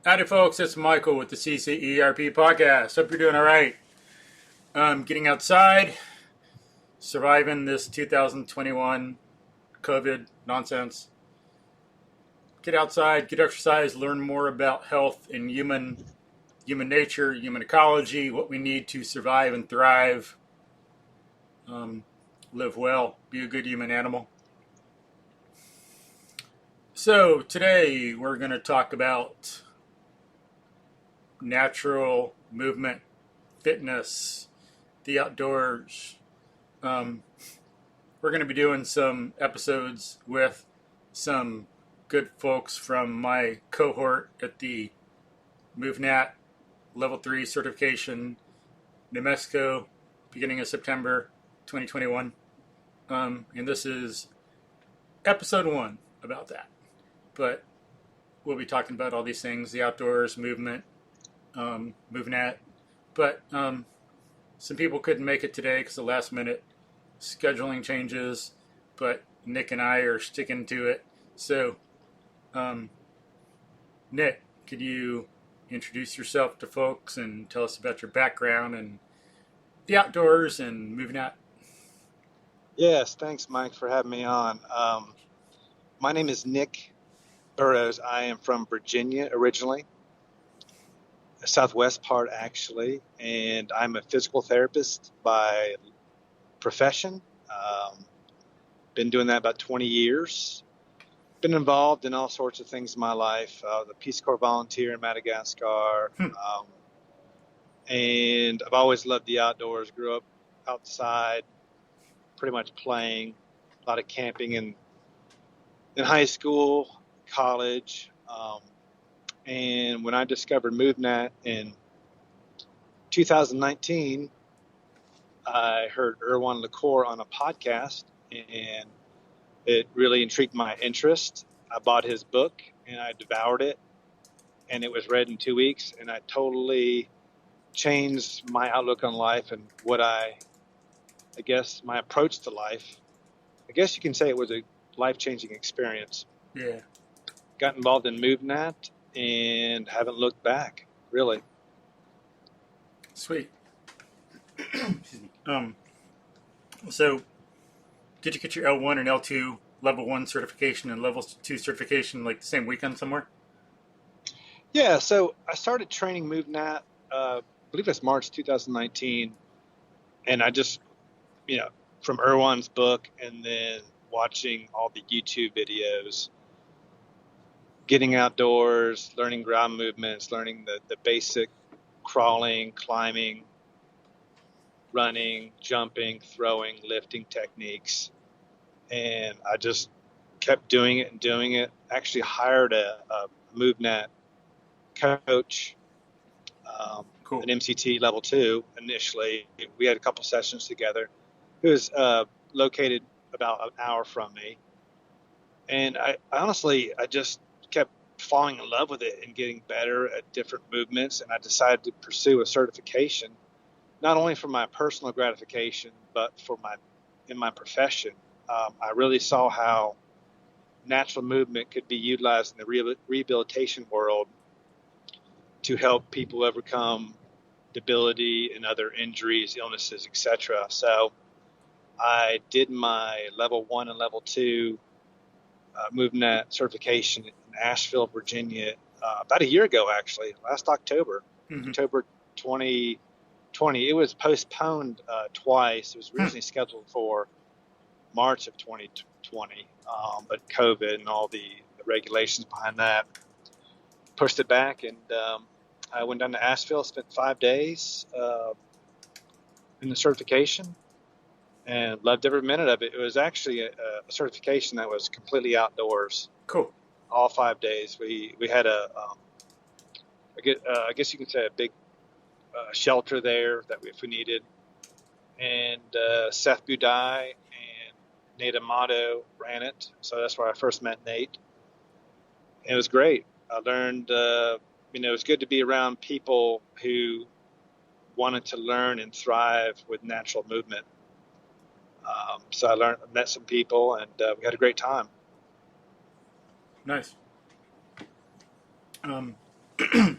Howdy, folks. It's Michael with the CCERP podcast. Hope you're doing all right. Getting outside, surviving this 2021 COVID nonsense. Get outside, get exercise, learn more about health and human nature, human ecology, what we need to survive and thrive, live well, be a good human animal. So today we're going to talk about natural movement, fitness, the outdoors. We're going to be doing some episodes with some good folks from my cohort at the MovNat Level III Certification, New Mexico, beginning of September 2021. And this is episode 1 about that. But we'll be talking about all these things, the outdoors, movement, MovNat. But some people couldn't make it today because of last minute scheduling changes, but Nick and I are sticking to it. So, Nick, could you introduce yourself to folks and tell us about your background and the outdoors and MovNat? Yes, thanks, Mike, for having me on. My name is Nick Burroughs. I am from Virginia originally, the southwest part actually, and I'm a physical therapist by profession. Been doing that about 20 years. Been involved in all sorts of things in my life. The Peace Corps volunteer in Madagascar, and I've always loved the outdoors. Grew up outside, pretty much playing, a lot of camping in high school, college, and when I discovered MovNat in 2019, I heard Erwan LaCour on a podcast, and it really intrigued my interest. I bought his book, and I devoured it, and it was read in 2 weeks, and I totally changed my outlook on life and what I guess my approach to life. I guess you can say it was a life-changing experience. Yeah. Got involved in MovNat and haven't looked back, really. Sweet. So, did you get your L1 and L2 Level 1 certification and Level 2 certification like the same weekend somewhere? Yeah, so I started training MovNat, I believe it's March 2019, and I just, from Erwan's book and then watching all the YouTube videos, getting outdoors, learning ground movements, learning the basic crawling, climbing, running, jumping, throwing, lifting techniques. And I just kept doing it and doing it. Actually hired a MovNat coach, Cool. an MCT level 2 initially. We had a couple sessions together. He was located about an hour from me. And I honestly just kept falling in love with it and getting better at different movements. And I decided to pursue a certification, not only for my personal gratification, but in my profession. I really saw how natural movement could be utilized in the rehabilitation world to help people overcome debility and other injuries, illnesses, etc. So I did my Level 1 and Level 2 MovNat certification in Asheville, Virginia, about a year ago, actually, last October, October 2020. It was postponed twice. It was originally scheduled for March of 2020, but COVID and all the regulations behind that pushed it back. And I went down to Asheville, spent 5 days in the certification, and loved every minute of it. It was actually a certification that was completely outdoors. Cool. All 5 days. We had I guess you could say a big shelter there that if we needed. And Seth Budai and Nate Amato ran it. So that's where I first met Nate. And it was great. I learned, it was good to be around people who wanted to learn and thrive with natural movement. So I met some people, and we had a great time. Nice. And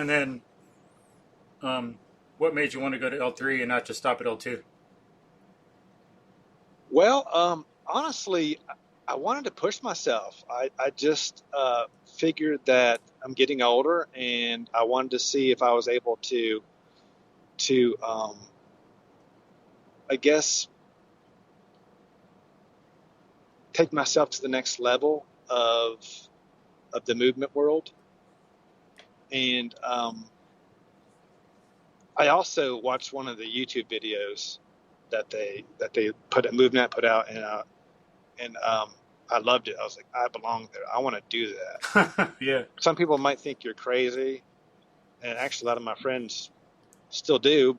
then, what made you want to go to L3 and not just stop at L2? Well, honestly, I wanted to push myself. I just figured that I'm getting older, and I wanted to see if I was able to I guess, take myself to the next level of the movement world. And I also watched one of the YouTube videos that they MovNat put out, and I loved it. I was like, I belong there. I want to do that. Yeah. Some people might think you're crazy, and actually a lot of my friends still do.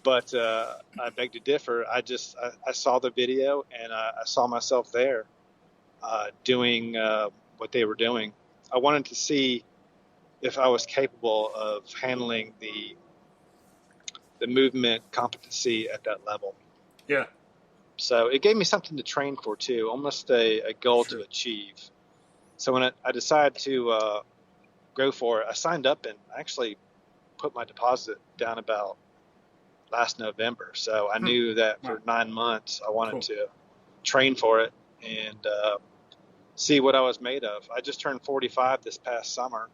But I beg to differ. I saw the video, and I saw myself there doing what they were doing. I wanted to see if I was capable of handling the movement competency at that level. Yeah. So it gave me something to train for too, almost a goal Sure. to achieve. So when I decided to go for it, I signed up and actually put my deposit down about last November. So I knew that for 9 months I wanted to train for it and see what I was made of. I just turned 45 this past summer.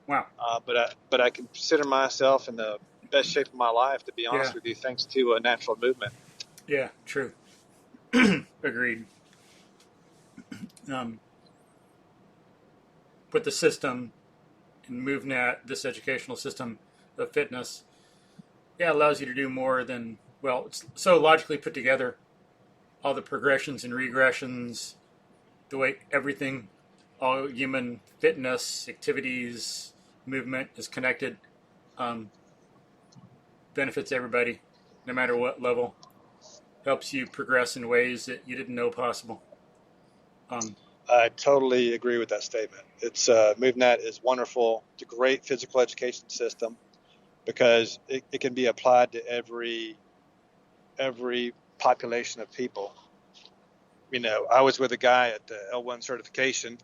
Wow. But I consider myself in the best shape of my life, to be honest with you, thanks to a natural movement. Yeah, true. Agreed. With the system in MovNat, this educational system of fitness, allows you to do more than, well, it's so logically put together. All the progressions and regressions, the way everything, all human fitness, activities, movement is connected, benefits everybody, no matter what level. Helps you progress in ways that you didn't know possible. I totally agree with that statement. It's MovNat is wonderful. It's a great physical education system because it can be applied to every population of people. You know, I was with a guy at the L1 certification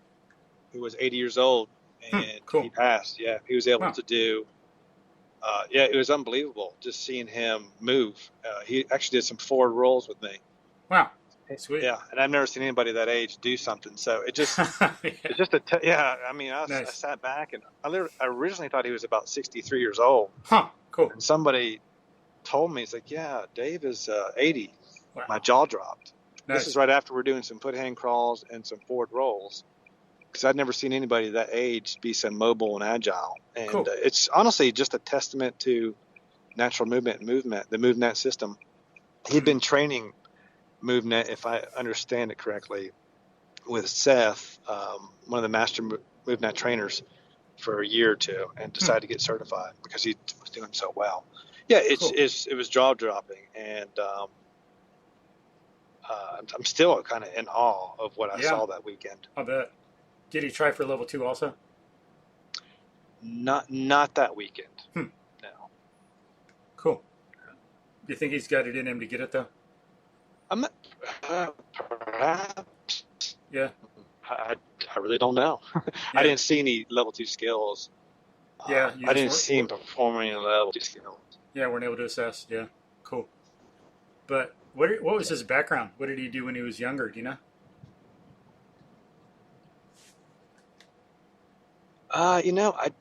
who was 80 years old, and he passed. Yeah, he was able to do. It was unbelievable just seeing him move. He actually did some forward rolls with me. Wow. Sweet. Yeah, and I've never seen anybody that age do something. So it just, it's just I mean, I sat back and I originally thought he was about 63 years old. Huh. Cool. And somebody told me, he's like, yeah, Dave is 80. Wow. My jaw dropped. Nice. This is right after we're doing some foot hand crawls and some forward rolls. Because I'd never seen anybody that age be so mobile and agile. And it's honestly just a testament to natural movement and the MovNat system. He'd been training MovNat, if I understand it correctly, with Seth, one of the master MovNat trainers, for a year or two, and decided to get certified because he was doing so well. Yeah, it was jaw dropping, and I'm still kind of in awe of what I saw that weekend. I bet. Did he try for level 2 also? Not that weekend. No. Cool. Do you think he's got it in him to get it though? I'm not, perhaps. Yeah. I really don't know. I didn't see any level 2 skills. I didn't see him performing in level 2 skills. Yeah, weren't able to assess. Yeah, cool. But what was his background? What did he do when he was younger? Do you know? I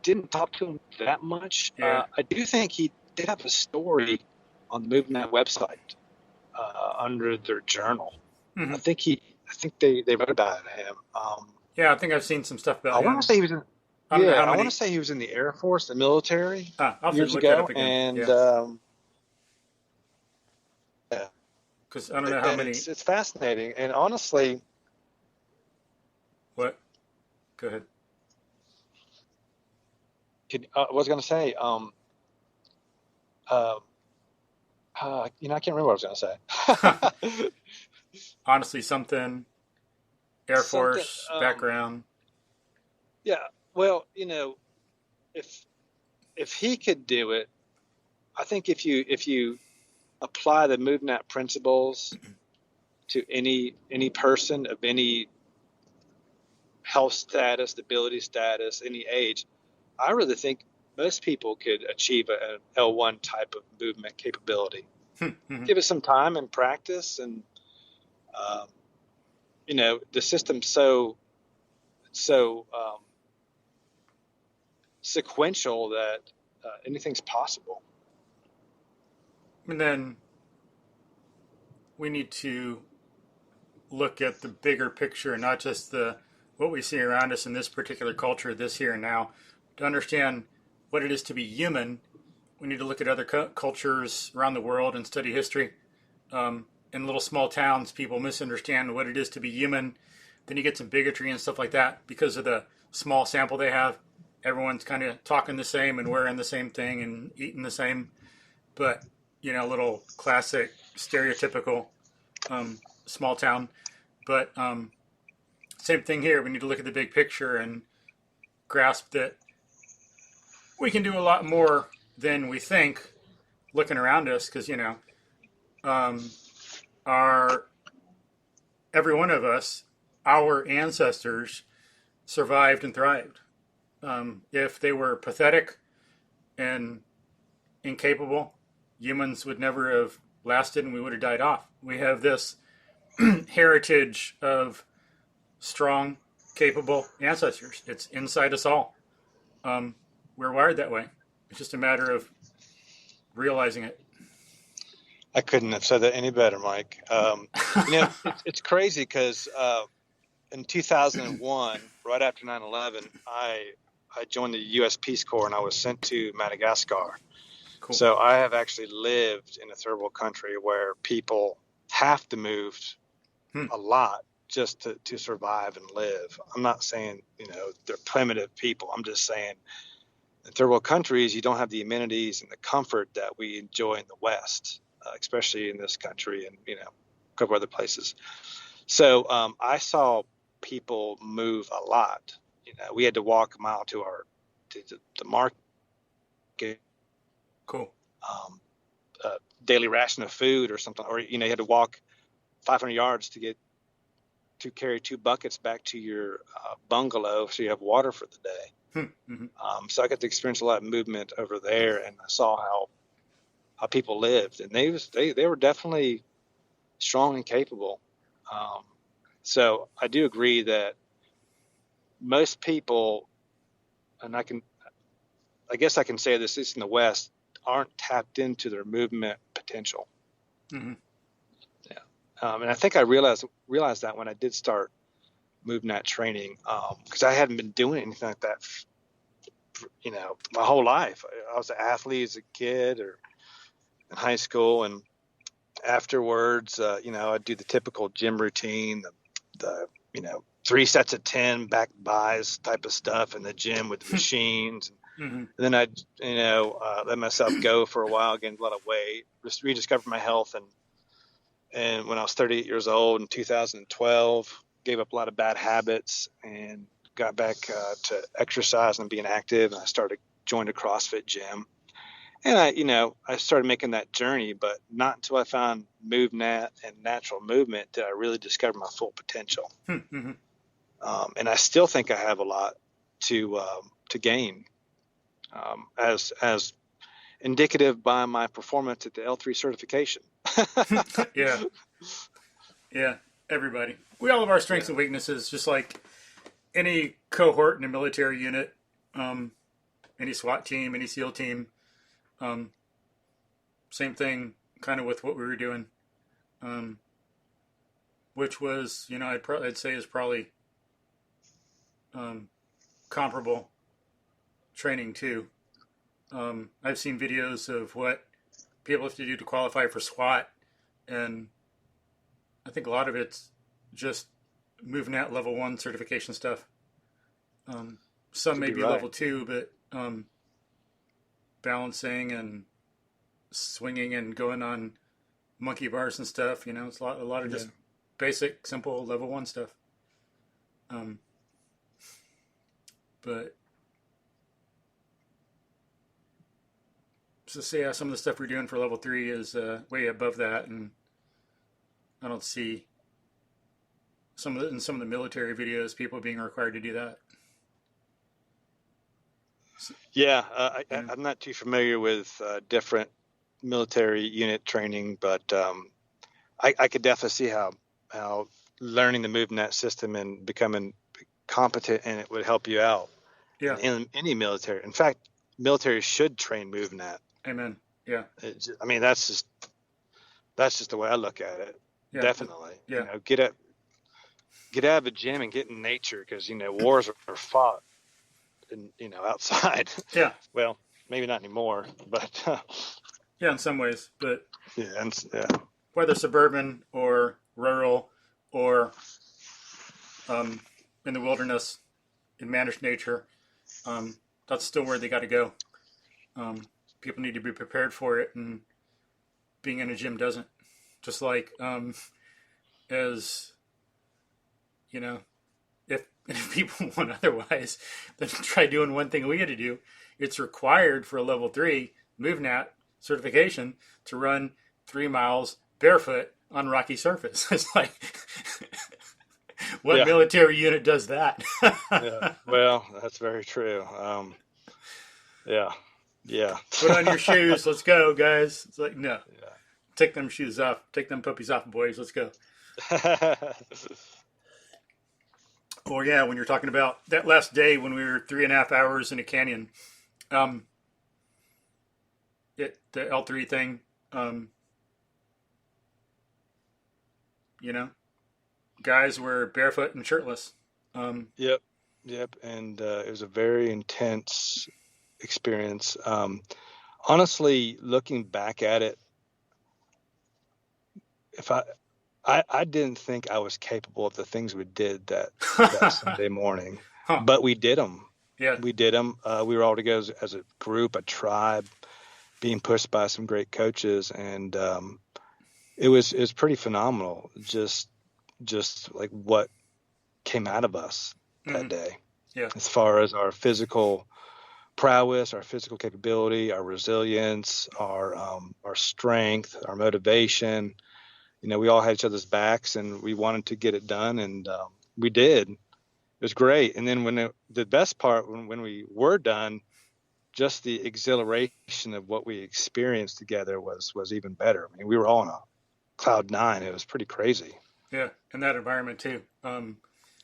didn't talk to him that much. Yeah. I do think he did have a story on the MovNat website under their journal. Mm-hmm. I think they wrote about him. I think I've seen some stuff about him. I want to say he was in. I want to say he was in the Air Force, the military, years ago, and because I don't know how many. It's fascinating, and honestly. What? Go ahead. I was going to say, I can't remember what I was going to say. Honestly, something Air Force background. Yeah, well, if he could do it, I think if you apply the MovNat principles to any person of any health status, ability status, any age, I really think most people could achieve an L1 type of movement capability. Give it some time and practice, and the system's so sequential that anything's possible. And then we need to look at the bigger picture, not just what we see around us in this particular culture, this here and now. To understand what it is to be human, we need to look at other cultures around the world and study history. In little small towns, people misunderstand what it is to be human. Then you get some bigotry and stuff like that because of the small sample they have. Everyone's kind of talking the same and wearing the same thing and eating the same. But, little classic, stereotypical small town. But same thing here. We need to look at the big picture and grasp that we can do a lot more than we think looking around us because, every one of us, our ancestors survived and thrived. If they were pathetic and incapable, humans would never have lasted and we would have died off. We have this heritage of strong, capable ancestors. It's inside us all. We're wired that way. It's just a matter of realizing it. I couldn't have said that any better, Mike. It's crazy because in 2001, right after 9/11, I joined the U.S. Peace Corps and I was sent to Madagascar. Cool. So I have actually lived in a third world country where people have to move a lot just to survive and live. I'm not saying, they're primitive people. I'm just saying in third world countries, you don't have the amenities and the comfort that we enjoy in the West, especially in this country and, a couple other places. So I saw people move a lot. We had to walk a mile to the market. Cool. Daily ration of food or something, or you had to walk 500 yards to carry 2 buckets back to your bungalow so you have water for the day. So I got to experience a lot of movement over there, and I saw how people lived, and they were definitely strong and capable. So I do agree that most people, and I guess I can say this, at least in the West, aren't tapped into their movement potential. Yeah. And I think I realized that when I did start MovNat training, because I hadn't been doing anything like that, my whole life. I was an athlete as a kid or in high school, and afterwards, I'd do the typical gym routine, the 3 sets of 10 back buys type of stuff in the gym with the machines. And then I'd, let myself go for a while, gained a lot of weight, just rediscovered my health. And when I was 38 years old in 2012, gave up a lot of bad habits and got back to exercise and being active. And I joined a CrossFit gym. And I started making that journey, but not until I found MovNat and natural movement did I really discover my full potential. And I still think I have a lot to gain, as indicative by my performance at the L3 certification. Yeah. Everybody. We all have our strengths and weaknesses, just like any cohort in a military unit, any SWAT team, any SEAL team. Same thing kind of with what we were doing, which was, I'd say is probably comparable training too. I've seen videos of what people have to do to qualify for SWAT, and I think a lot of it's just MovNat Level I certification stuff. Some may be right. Level 2, but balancing and swinging and going on monkey bars and stuff, it's a lot of just basic, simple Level 1 stuff. But so say some of the stuff we're doing for Level 3 is way above that, and I don't see in some of the military videos, people being required to do that. Yeah, Yeah. I'm not too familiar with different military unit training, but I could definitely see how learning the MovNat system and becoming competent in it would help you out Yeah. in any military. In fact, military should train MovNat. Amen. Yeah. I mean, that's just the way I look at it. Yeah. Definitely. Yeah. Get out of the gym and get in nature, because wars are fought in outside. Yeah. Well, maybe not anymore, but Yeah, in some ways, but yeah. whether suburban or rural or in the wilderness, in managed nature, that's still where they got to go. People need to be prepared for it, and being in a gym doesn't. Just like as if people want otherwise, then try doing one thing we had to do. It's required for a level 3 MovNat certification to run 3 miles barefoot on rocky surface. It's like, what military unit does that? Yeah. Well, that's very true. Yeah. Put on your shoes. Let's go, guys. It's like, no. Yeah. Take them shoes off. Take them puppies off, boys. Let's go. Or yeah, when you're talking about that last day when we were 3.5 hours in a canyon, the L3 thing, guys were barefoot and shirtless. Yep, and it was a very intense experience. Honestly, looking back at it, if I didn't think I was capable of the things we did that Sunday morning, but we did them. Yeah, we did them. We were all together as a group, a tribe, being pushed by some great coaches, and it was pretty phenomenal. Just like what came out of us that day. Yeah, as far as our physical prowess, our physical capability, our resilience, our strength, our motivation. We all had each other's backs, and we wanted to get it done, and we did. It was great. And then the best part, when we were done, just the exhilaration of what we experienced together was even better. I mean, we were all on a cloud 9. It was pretty crazy. Yeah, in that environment too. In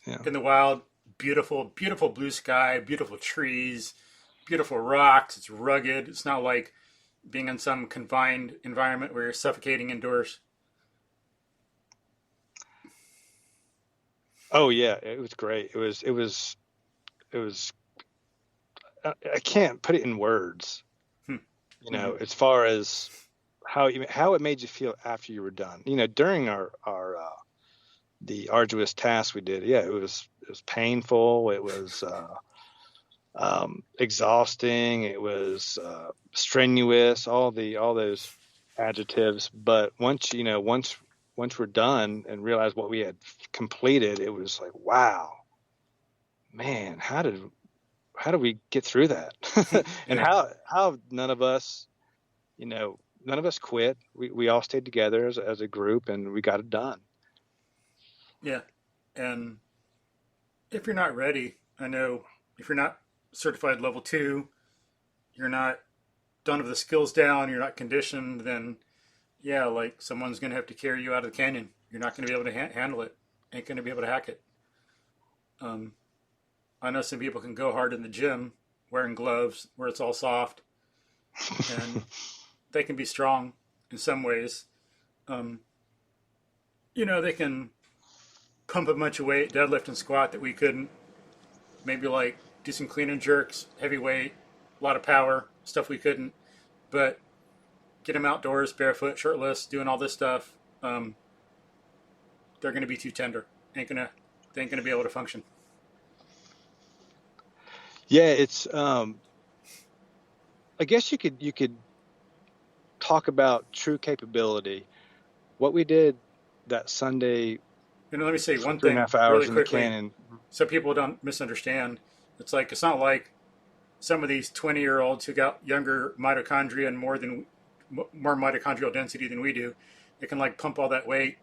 the wild, beautiful, beautiful blue sky, beautiful trees, beautiful rocks. It's rugged. It's not like being in some confined environment where you're suffocating indoors. Oh yeah, it was great. It was. I can't put it in words. As far as how it made you feel after you were done. During our the arduous task we did. Yeah, it was painful. It was exhausting. It was strenuous. All those adjectives. But once we're done and realized what we had completed, it was like, wow, man, how did we get through that? And how none of us quit. We all stayed together as a group, and we got it done. Yeah. And if you're not ready, I know if you're not certified level 2, you're not done with the skills down, you're not conditioned, then yeah, like someone's going to have to carry you out of the canyon. You're not going to be able to handle it. Ain't going to be able to hack it. I know some people can go hard in the gym wearing gloves where it's all soft, and they can be strong in some ways. They can pump a bunch of weight, deadlift and squat that we couldn't. Maybe like do some clean and jerks, heavy weight, a lot of power, stuff we couldn't. But get them outdoors, barefoot, shirtless, doing all this stuff. They're going to be too tender. They ain't going to be able to function. Yeah, it's. I guess you could talk about true capability. What we did that Sunday. Let me say one thing 3.5 hours really quickly, in the canyon, so people don't misunderstand. It's not like some of these 20-year-olds who got younger mitochondria and more mitochondrial density than we do. They can pump all that weight.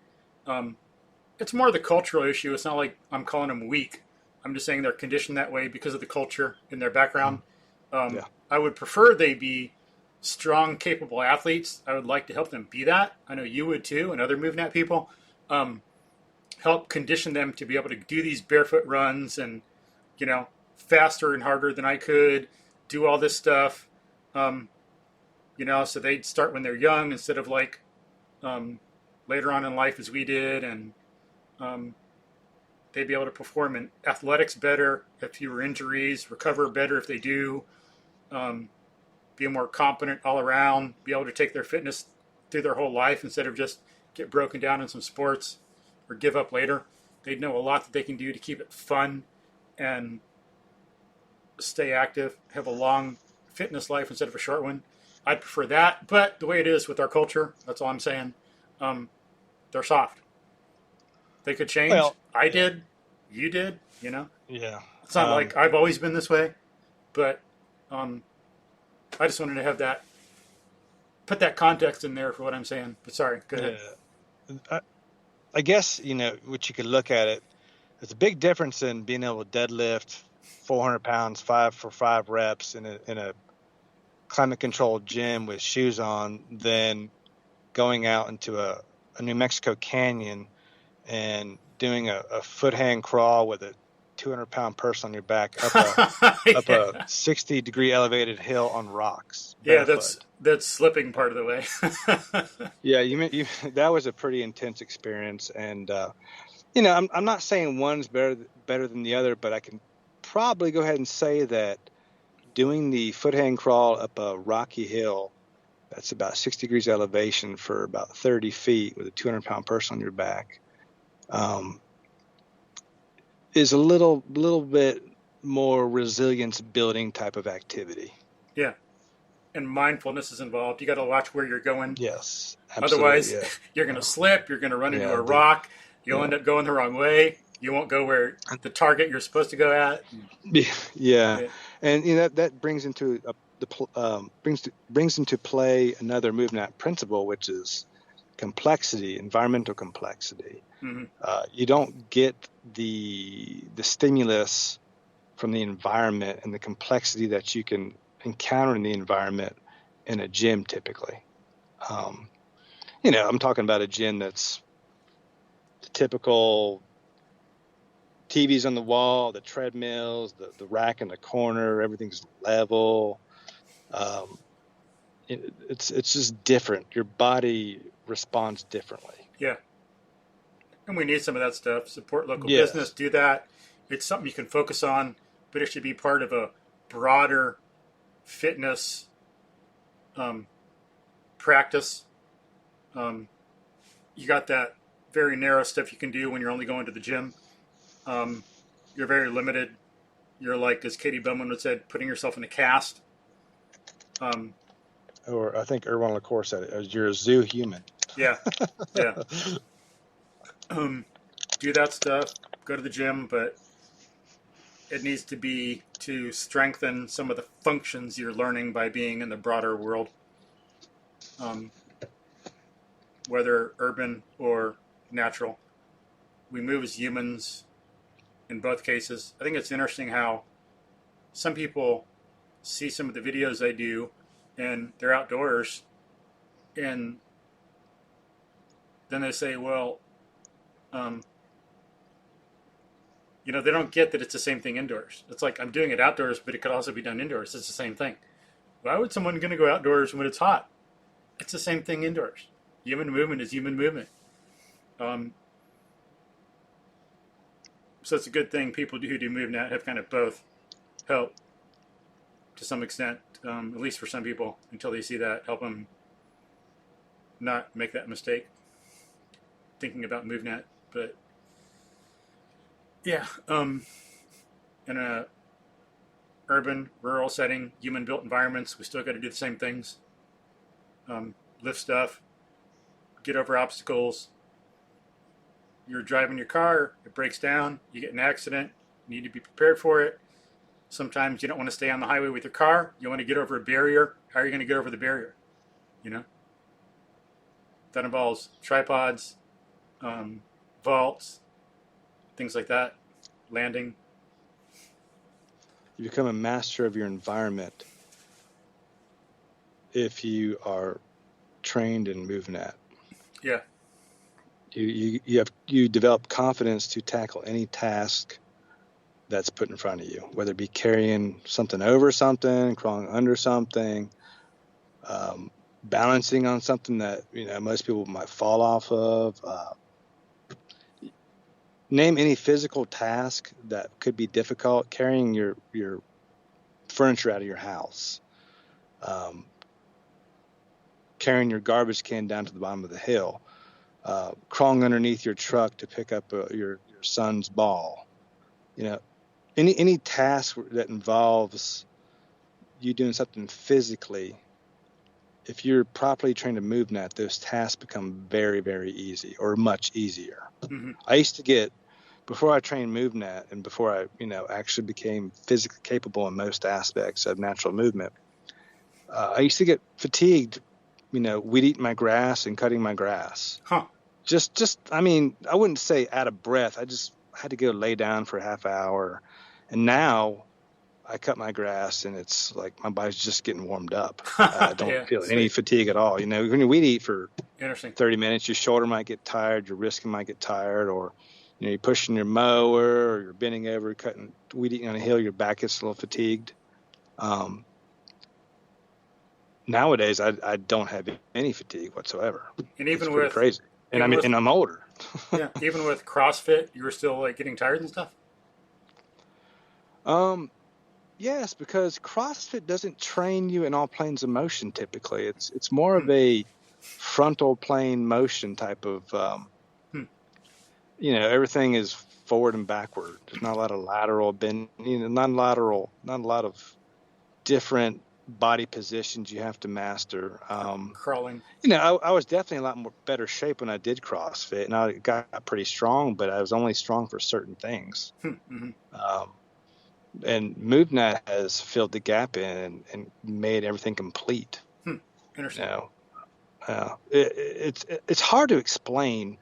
it's more the cultural issue. It's not like I'm calling them weak. I'm just saying they're conditioned that way because of the culture in their background. Yeah. I would prefer they be strong, capable athletes. I would like to help them be that. I know you would too, and other MovNat people. Help condition them to be able to do these barefoot runs and, faster and harder than I could, do all this stuff. So they'd start when they're young instead of like later on in life as we did, and they'd be able to perform in athletics better, have fewer injuries, recover better if they do, be more competent all around, be able to take their fitness through their whole life instead of just get broken down in some sports or give up later. They'd know a lot that they can do to keep it fun and stay active, have a long fitness life instead of a short one. I'd prefer that, but the way it is with our culture, that's all I'm saying. They're soft. They could change. Well, I did. You did. Yeah. It's not like I've always been this way, but I just wanted to have that, put that context in there for what I'm saying. But sorry, go ahead. Yeah. I guess, what you could look at it, there's a big difference in being able to deadlift 400 pounds, 5 for 5 reps in a climate controlled gym with shoes on than going out into a New Mexico canyon and doing a foot hand crawl with a 200-pound person on your back up a 60-degree elevated hill on rocks. Yeah, barefoot. that's slipping part of the way. Yeah, you that was a pretty intense experience, and I'm not saying one's better than the other, but I can probably go ahead and say that doing the foot hand crawl up a rocky hill that's about 6 degrees elevation for about 30 feet with a 200-pound person on your back is a little bit more resilience building type of activity. Yeah. And mindfulness is involved. You got to watch where you're going. Yes, absolutely. Otherwise, yeah. you're going to slip. You're going to run into a rock. You'll end up going the wrong way. You won't go where the target you're supposed to go at. Yeah. And that brings into brings into play another MovNat principle, which is complexity, environmental complexity. Mm-hmm. You don't get the stimulus from the environment and the complexity that you can encounter in the environment in a gym typically. I'm talking about a gym that's the typical TVs on the wall, the treadmills, the rack in the corner, everything's level. It's just different. Your body responds differently. Yeah. And we need some of that stuff. Support local Yes. business, do that. It's something you can focus on, but it should be part of a broader fitness practice. You got that very narrow stuff you can do when you're only going to the gym. You're very limited. You're like, as Katie Bowman would said, putting yourself in a cast. Or I think Erwan LaCour said it, you're a zoo human. Yeah. Do that stuff, go to the gym, but it needs to be to strengthen some of the functions you're learning by being in the broader world, whether urban or natural. We move as humans in both cases. I think it's interesting how some people see some of the videos I do and they're outdoors and then they say, well, they don't get that it's the same thing indoors. It's like, I'm doing it outdoors, but it could also be done indoors. It's the same thing. Why would someone going to go outdoors when it's hot? It's the same thing indoors. Human movement is human movement. So it's a good thing people who do MovNat have kind of both help to some extent, at least for some people, until they see that, help them not make that mistake thinking about MovNat. But yeah, in a urban, rural setting, human-built environments, we still got to do the same things. Lift stuff, get over obstacles. You're driving your car, it breaks down, you get an accident, you need to be prepared for it. Sometimes you don't want to stay on the highway with your car. You want to get over a barrier. How are you going to get over the barrier? That involves tripods, vaults, things like that, landing. You become a master of your environment if you are trained in MovNat. Yeah. You develop confidence to tackle any task that's put in front of you, whether it be carrying something over something, crawling under something, balancing on something that most people might fall off of. Name any physical task that could be difficult. Carrying your furniture out of your house, carrying your garbage can down to the bottom of the hill, crawling underneath your truck to pick up your son's ball. Any task that involves you doing something physically, if you're properly trained to MovNat, those tasks become very, very easy or much easier. Mm-hmm. I used to get, before I trained MovNat and before I, actually became physically capable in most aspects of natural movement, I used to get fatigued, weed eating my grass and cutting my grass. Huh. I wouldn't say out of breath. I just had to go lay down for a half hour. And now I cut my grass and it's like my body's just getting warmed up. I don't feel any fatigue at all. When you weed eat for 30 minutes, your shoulder might get tired, your wrist might get tired, or you're pushing your mower or you're bending over, weed eating on a hill, your back gets a little fatigued. Nowadays, I don't have any fatigue whatsoever. And even with crazy, and I'm older. Yeah, even with CrossFit, you were still like getting tired and stuff. Yes, because CrossFit doesn't train you in all planes of motion. Typically, it's more of a frontal plane motion type of. Everything is forward and backward. There's not a lot of lateral bend. Not a lot of different body positions you have to master. Crawling. I was definitely in a lot more better shape when I did CrossFit, and I got pretty strong, but I was only strong for certain things. Mm-hmm. And MovNat has filled the gap in and made everything complete. Interesting. It's hard to explain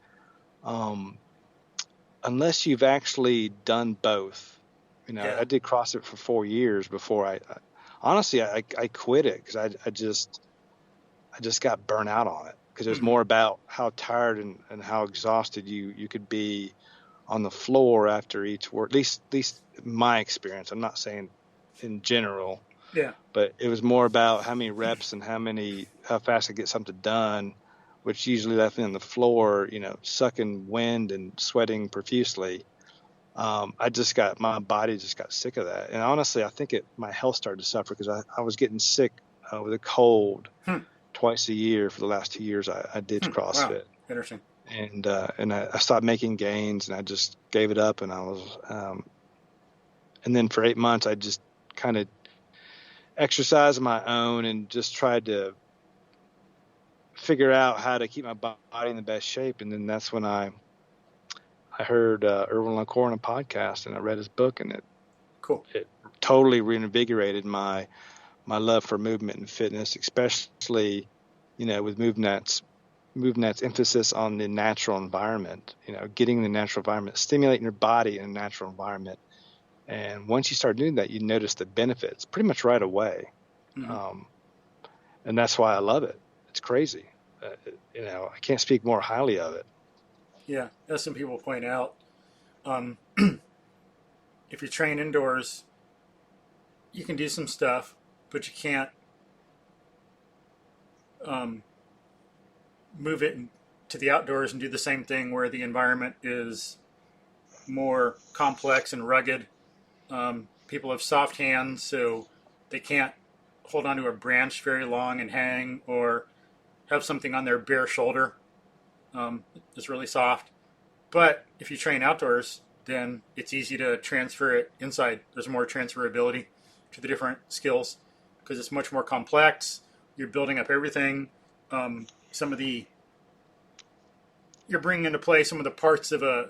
unless you've actually done both. I did CrossFit for 4 years before I honestly quit it because I just got burnt out on it, because it was more about how tired and how exhausted you could be on the floor after each work. At least my experience. I'm not saying in general. Yeah. But it was more about how many reps and how fast I get something done, which usually left me on the floor, sucking wind and sweating profusely. My body just got sick of that. And honestly, I think my health started to suffer because I was getting sick with a cold twice a year for the last 2 years. I did CrossFit. Wow. Interesting. And I stopped making gains, and I just gave it up. And I was, and then for 8 months, I just kind of exercised on my own and just tried to figure out how to keep my body in the best shape. And then that's when I heard Erwin LaCour on a podcast, and I read his book, and it totally reinvigorated my love for movement and fitness, especially, with MovNat's emphasis on the natural environment, getting the natural environment, stimulating your body in a natural environment. And once you start doing that, you notice the benefits pretty much right away. And that's why I love it. It's crazy. I can't speak more highly of it. Yeah, as some people point out, if you train indoors, you can do some stuff, but you can't move it to the outdoors and do the same thing where the environment is more complex and rugged. People have soft hands, so they can't hold onto a branch very long and hang, or have something on their bare shoulder that's really soft. But if you train outdoors, then it's easy to transfer it inside. There's more transferability to the different skills because it's much more complex. You're building up everything. You're bringing into play some of the parts of a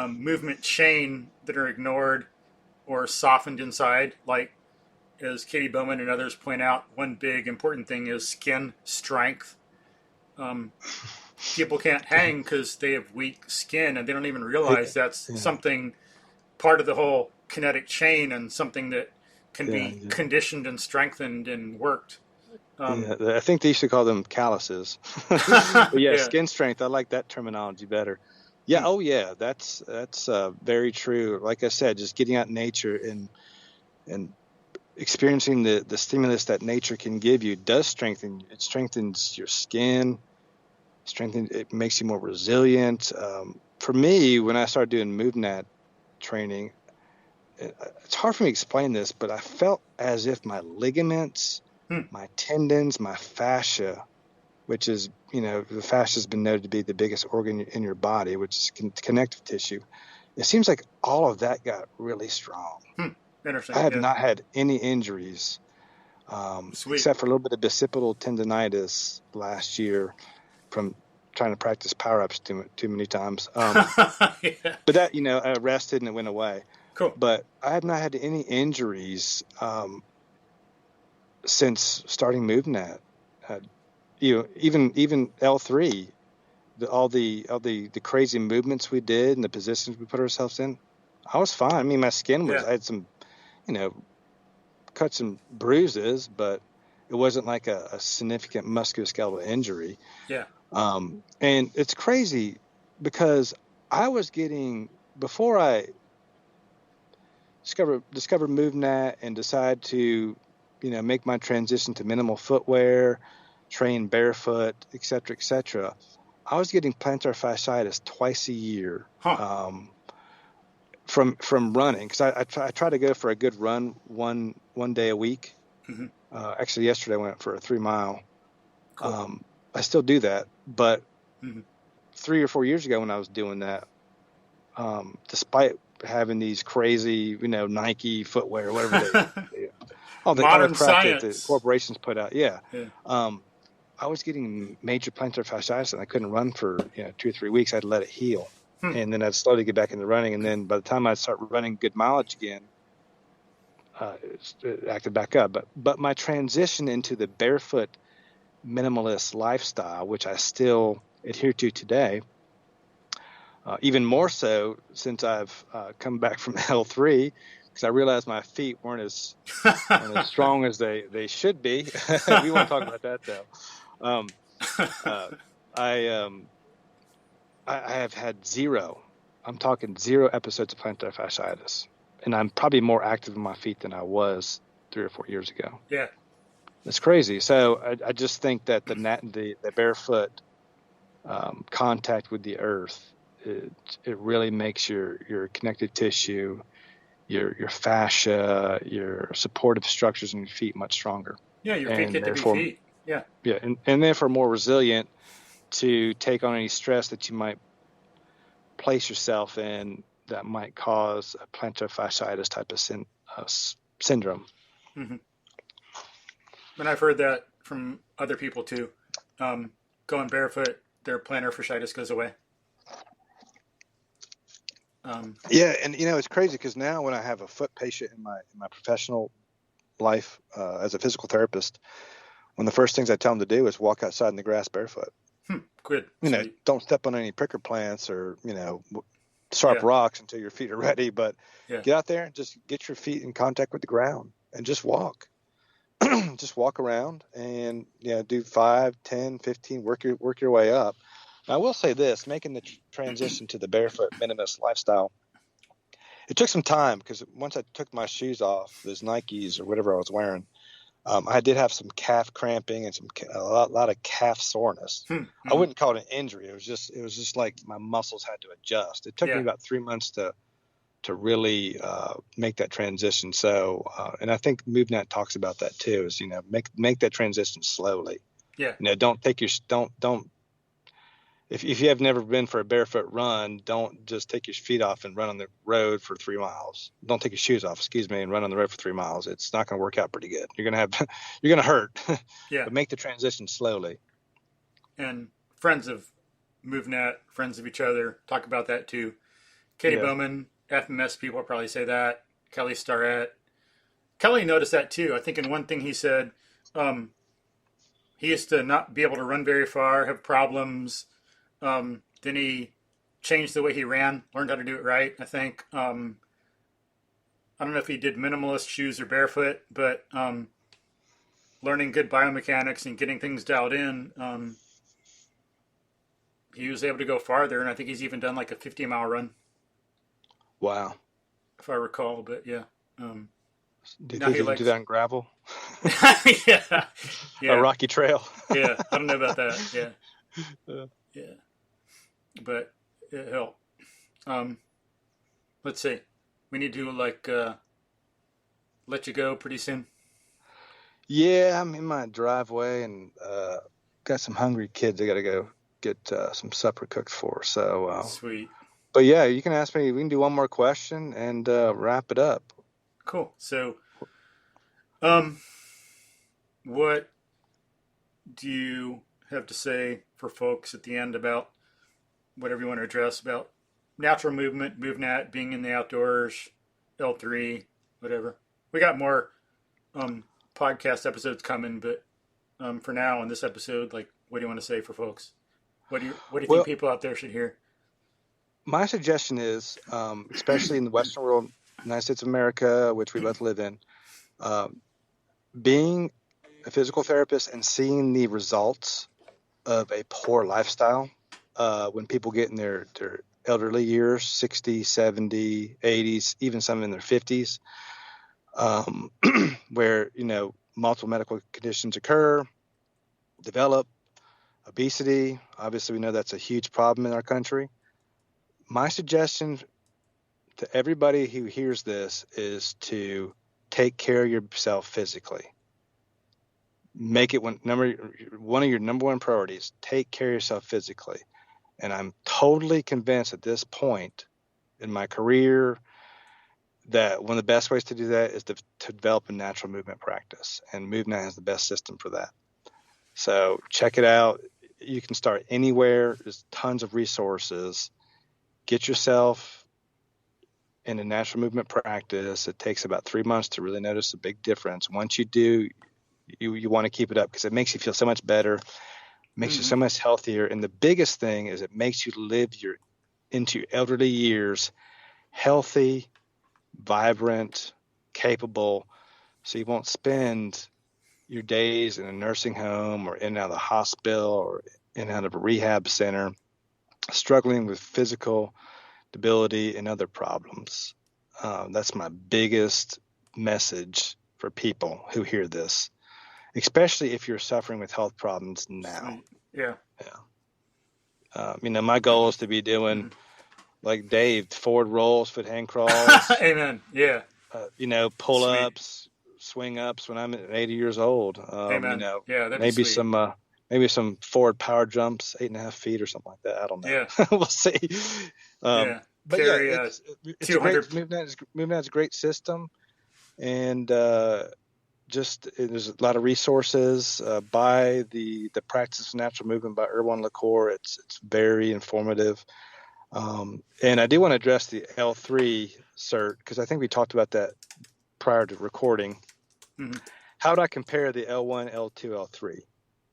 movement chain that are ignored or softened inside. Like, as Katie Bowman and others point out, one big important thing is skin strength. People can't hang because they have weak skin and they don't even realize that's Yeah, something part of the whole kinetic chain and something that can yeah, be yeah. conditioned and strengthened and worked. Yeah, I think they used to call them calluses. But yeah, Yeah. skin strength. I like that terminology better. Yeah. Hmm. Oh, yeah. That's very true. Like I said, just getting out in nature and experiencing the stimulus that nature can give you does strengthen. It strengthens your skin. It makes you more resilient. For me, when I started doing MovNat training, it's hard for me to explain this, but I felt as if my ligaments, Hmm. my tendons, my fascia, which is, the fascia has been noted to be the biggest organ in your body, which is connective tissue. It seems like all of that got really strong. Hmm. I Interesting. have Yeah. not had any injuries, Sweet. except for a little bit of bicipital tendonitis last year from trying to practice power ups too many times. Yeah. But that, I rested and it went away. Cool. But I have not had any injuries since starting MovNat. Uh, even L3, all the crazy movements we did and the positions we put ourselves in, I was fine. I mean, my skin Yeah. I had some, cuts and bruises, but it wasn't like a significant musculoskeletal injury. Yeah. And it's crazy because I was getting, before I discover MovNat and decide to, make my transition to minimal footwear, train barefoot, et cetera, I was getting plantar fasciitis twice a year, Huh. from running, because I try to go for a good run one day a week. Hmm. Actually, yesterday I went for a 3 mile. Cool. I still do that, but Hmm. 3 or 4 years ago when I was doing that, despite having these crazy, Nike footwear, whatever all the Modern crap that the science. corporations put out, yeah. Yeah. I was getting major plantar fasciitis and I couldn't run for 2 or 3 weeks. I'd let it heal, Hmm. and then I'd slowly get back into running. And then by the time I'd start running good mileage again, it acted back up. But my transition into the barefoot minimalist lifestyle, which I still adhere to today, even more so since I've come back from L3, because I realized my feet weren't as strong as they should be. We won't talk about that though. Um, uh, I I have had zero. I'm talking zero episodes of plantar fasciitis, and I'm probably more active in my feet than I was 3 or 4 years ago. Yeah. It's crazy. So I just think that the barefoot contact with the earth, it really makes your connective tissue, your fascia, your supportive structures in your feet much stronger, Yeah. Your feet and get to be therefore, feet. Yeah. yeah, and therefore more resilient to take on any stress that you might place yourself in that might cause a plantar fasciitis type of syndrome. Hmm. And I've heard that from other people too. Um, Going barefoot, their plantar fasciitis goes away. Um, Yeah, and it's crazy because now when I have a foot patient in my professional life as a physical therapist, one of the first things I tell them to do is walk outside in the grass barefoot. Good. Sweet. Don't step on any pricker plants or sharp Yeah. rocks until your feet are ready, but Yeah. get out there and just get your feet in contact with the ground and just walk. Just walk around and do 5, 10, 15, work your way up. Now, I will say this, making the transition to the barefoot minimalist lifestyle, it took some time because once I took my shoes off, those Nikes or whatever I was wearing, I did have some calf cramping and a lot of calf soreness. I Mm-hmm. wouldn't call it an injury. It was just like my muscles had to adjust. It took me Yeah. about 3 months to really make that transition. So, and I think MovNat talks about that too. Is make that transition slowly. Yeah. Don't take your don't if you have never been for a barefoot run, don't just take your feet off and run on the road for 3 miles. Don't take your shoes off, excuse me, and run on the road for 3 miles. It's not going to work out pretty good. You're gonna hurt. Yeah. But make the transition slowly. And friends of MovNat, friends of each other, talk about that too. Katie Yeah. Bowman, FMS people probably say that. Kelly Starrett. Kelly noticed that too. I think in one thing he said, um, he used to not be able to run very far, have problems. Then he changed the way he ran, learned how to do it right, I think. I don't know if he did minimalist shoes or barefoot, but learning good biomechanics and getting things dialed in, he was able to go farther. And I think he's even done like a 50-mile run, Wow. if I recall. But yeah. Do you Now think he you can do likes. that in gravel? Yeah. A Yeah. rocky trail? Yeah. I don't know about that. Yeah. Yeah. Yeah. But it helped. Let's see. We need to let you go pretty soon. Yeah, I'm in my driveway and got some hungry kids I got to go get some supper cooked for. So, Sweet. but yeah, you can ask me. We can do one more question and wrap it up. Cool. So, what do you have to say for folks at the end about whatever you want to address about natural movement, MovNat, being in the outdoors, L3, whatever? We got more podcast episodes coming, but for now, on this episode, like, what do you want to say for folks? What do you think Well, people out there should hear? my suggestion is, especially in the Western world, United States of America, which we both live in, being a physical therapist and seeing the results of a poor lifestyle when people get in their elderly years, 60, 70, 80s, even some in their 50s, where, multiple medical conditions occur, develop, obesity. Obviously, we know that's a huge problem in our country. My suggestion to everybody who hears this is to take care of yourself physically. Make it one of your number one priorities. Take care of yourself physically. And I'm totally convinced at this point in my career that one of the best ways to do that is to develop a natural movement practice. And MovNat has the best system for that. So check it out. You can start anywhere. There's tons of resources. Get yourself in a natural movement practice. It takes about 3 months to really notice a big difference. Once you do, you want to keep it up because it makes you feel so much better, makes you so much healthier. And the biggest thing is it makes you live into your elderly years healthy, vibrant, capable. So you won't spend your days in a nursing home or in and out of the hospital or in and out of a rehab center struggling with physical debility and other problems. That's my biggest message for people who hear this, especially if you're suffering with health problems now. Yeah. My goal is to be doing like Dave, forward rolls, foot hand crawls. Amen. Yeah. Pull-ups, swing-ups when I'm 80 years old. Amen. Yeah, that'd maybe be sweet. maybe some forward power jumps, 8.5 feet or something like that. I don't know. Yeah. We'll see. Yeah. But Carry yeah, it's a great MovNat is a great system, and there's a lot of resources. By the Practice of Natural Movement by Erwan LaCour. It's very informative. And I do want to address the L3 cert because I think we talked about that prior to recording. Mm-hmm. How do I compare the L1, L2, L3?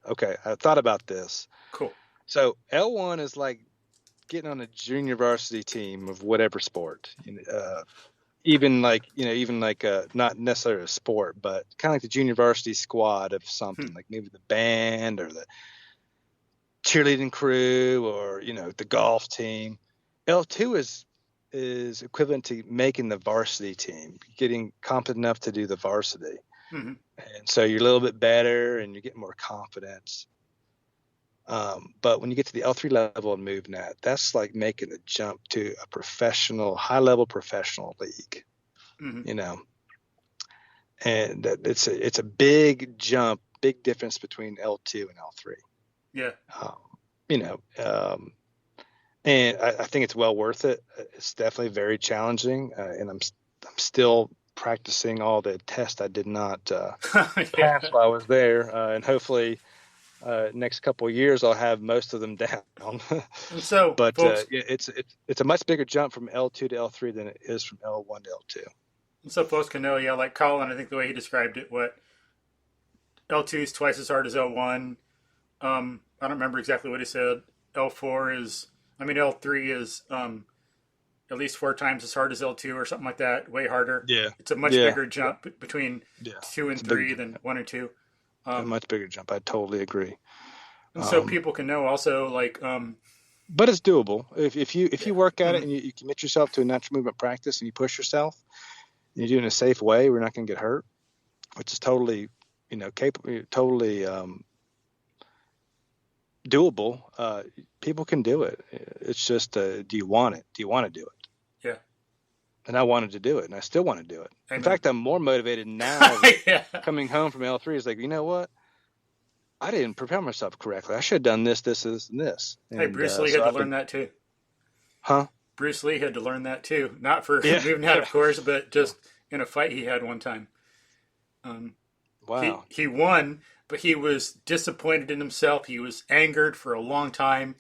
Okay, I thought about this. Cool. So L1 is like getting on a junior varsity team of whatever sport. Even like not necessarily a sport, but kind of like the junior varsity squad of something, like maybe the band or the cheerleading crew or the golf team. L2 is equivalent to making the varsity team, getting competent enough to do the varsity. And so you're a little bit better and you get more confidence. But when you get to the L3 level in MovNat, that's like making the jump to a professional, high-level professional league. And it's a big jump, big difference between L2 and L3. Yeah. And I think it's well worth it. It's definitely very challenging, and I'm still practicing all the tests I did not pass while I was there, and hopefully next couple of years I'll have most of them down. And so, but folks, it's a much bigger jump from L2 to L3 than it is from L1 to L2. And so folks can know, like Collin, I think the way he described it, what L2 is twice as hard as L1. I don't remember exactly what he said. L4 is, I mean, L3 is at least 4 times as hard as L2 or something like that. Way harder. Yeah. It's a much Yeah. bigger jump between Yeah. 2 and It's a 3 big, than 1 and 2. a much bigger jump. I totally agree. And so people can know also, like, But it's doable if you work at it Mhm. and you commit yourself to a natural movement practice and you push yourself and you do it in a safe way. We're not going to get hurt, which is totally, capable, totally doable. People can do it. It's just, do you want it? Do you want to do it? Yeah. And I wanted to do it, and I still want to do it. Amen. In fact, I'm more motivated now. Yeah. Coming home from L3 is like, you know what? I didn't prepare myself correctly. I should have done this, this, this, and this. Hey, And, Bruce Lee had to learn that too. Huh? Bruce Lee had to learn that too. Not for Yeah. moving out, of course, but just in a fight he had one time. Wow. He won, but he was disappointed in himself. He was angered for a long time.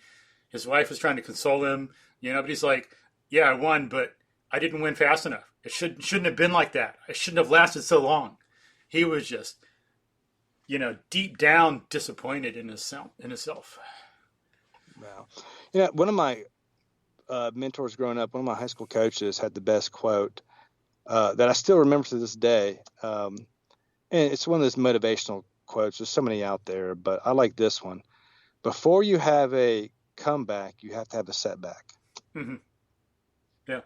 His wife was trying to console him, but he's like, "Yeah, I won, but I didn't win fast enough. It shouldn't have been like that. I shouldn't have lasted so long." He was just, deep down disappointed in himself. Wow. Yeah, one of my mentors growing up, one of my high school coaches had the best quote that I still remember to this day. And it's one of those motivational quotes. There's so many out there, but I like this one. Before you have a comeback, you have to have a setback. Mm-hmm. Yeah.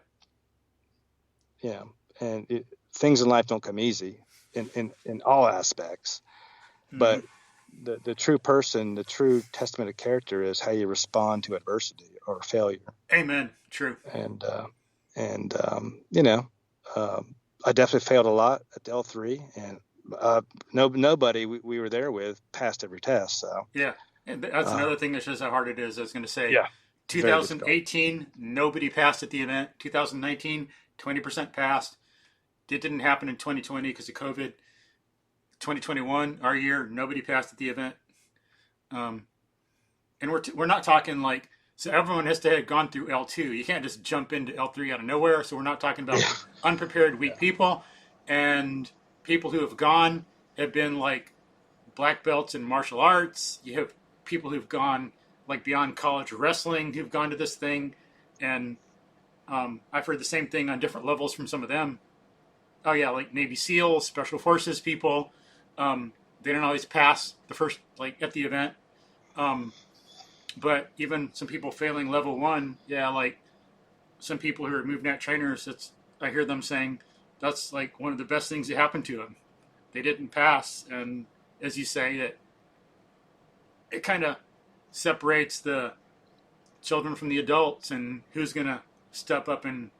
Yeah. And things in life don't come easy in all aspects. Mm-hmm. But the true person, the true testament of character is how you respond to adversity or failure. Amen. True. And I definitely failed a lot at the L3, and nobody we were there with passed every test. So yeah, and that's another thing that shows how hard it is. I was going to say, yeah, 2018, nobody passed at the event. 2019, 20% passed. It didn't happen in 2020 because of COVID. 2021, our year, nobody passed at the event. And we're not talking like, so everyone has to have gone through L2. You can't just jump into L3 out of nowhere. So we're not talking about unprepared, weak people. And people who have gone have been like black belts in martial arts. You have people who've gone like beyond college wrestling who've gone to this thing. And I've heard the same thing on different levels from some of them. Oh yeah, like Navy SEALs, Special Forces people. They don't always pass the first, like at the event. But even some people failing level 1, yeah, like some people who are MovNat trainers, I hear them saying that's like one of the best things that happened to them. They didn't pass, and as you say, it kind of separates the children from the adults and who's going to step up and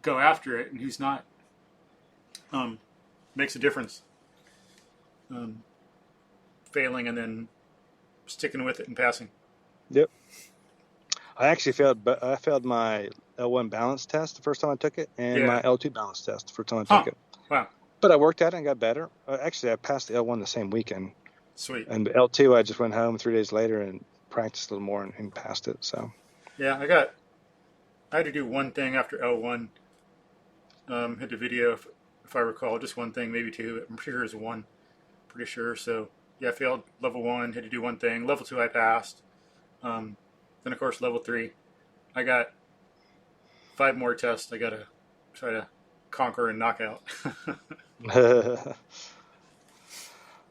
go after it and who's not. Makes a difference. Failing and then sticking with it and passing. Yep. I actually failed my L1 balance test the first time I took it, and my L2 balance test the first time I took it. Wow. But I worked at it and got better. Actually, I passed the L1 the same weekend. Sweet. And the L2, I just went home 3 days later and practiced a little more and passed it. So. Yeah, I had to do one thing after L1. Hit the video, if I recall, just one thing, maybe two. I'm sure it was one. Pretty sure. So yeah, I failed level 1. Had to do one thing. Level 2, I passed. Then of course level 3, I got 5 more tests. I got to try to conquer and knock out.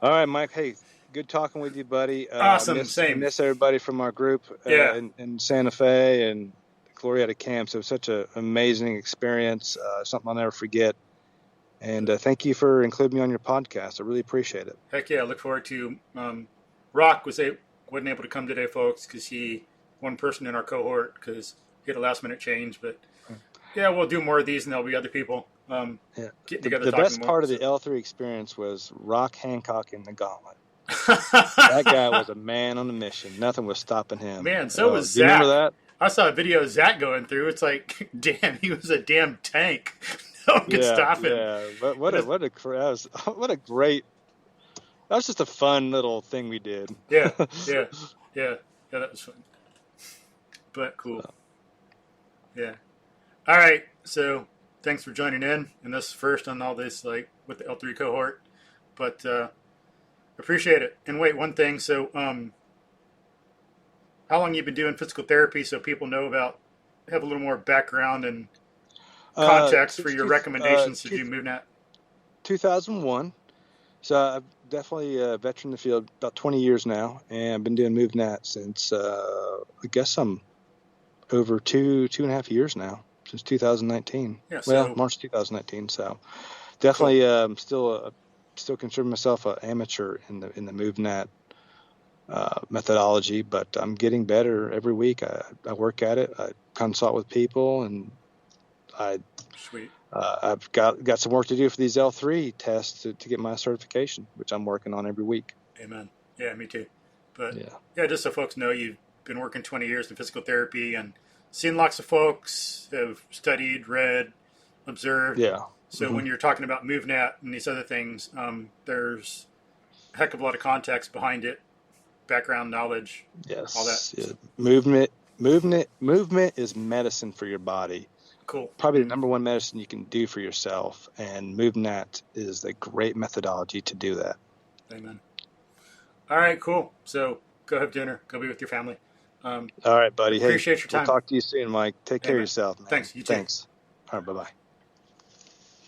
All right, Mike. Hey, good talking with you, buddy. Awesome. Same. Miss everybody from our group in Santa Fe and Glorieta camps. It was such an amazing experience. Something I'll never forget. And thank you for including me on your podcast. I really appreciate it. Heck yeah, I look forward to. Rock wasn't able to come today, folks, because one person in our cohort, because he had a last minute change. But yeah, we'll do more of these, and there'll be other people getting together. The best part of the L3 experience was Rock Hancock in the gauntlet. That guy was a man on a mission. Nothing was stopping him. Man, so was Zack. Do you remember that? I saw a video of Zack going through. It's like, damn, he was a damn tank. No one could stop him. Yeah, but what a great. That was just a fun little thing we did. Yeah, that was fun. But cool. Yeah. All right. So thanks for joining in this first on all this, like with the L3 cohort. But Appreciate it. And wait, one thing. So, how long you been doing physical therapy so people know about, have a little more background and context for your recommendations to do MovNat? 2001. So I've definitely a veteran in the field, about 20 years now, and I've been doing MovNat since, I guess I'm over two and a half years now, since 2019. Yeah, March 2019. So definitely still consider myself an amateur in the MovNat methodology, but I'm getting better every week. I work at it. I consult with people, and Sweet. I've got some work to do for these L3 tests to get my certification, which I'm working on every week. Amen. Yeah, me too. But yeah, just so folks know, you've been working 20 years in physical therapy and seen lots of folks, have studied, read, observed. Yeah. So when you're talking about MovNat and these other things, there's a heck of a lot of context behind it, background knowledge, yes, all that. Yeah. Movement is medicine for your body. Cool. Probably the number one medicine you can do for yourself, and MovNat is a great methodology to do that. Amen. All right, cool. So go have dinner. Go be with your family. All right, buddy. Appreciate your time. We'll talk to you soon, Mike. Take care of yourself, man. Thanks. You too. Thanks. All right, bye-bye.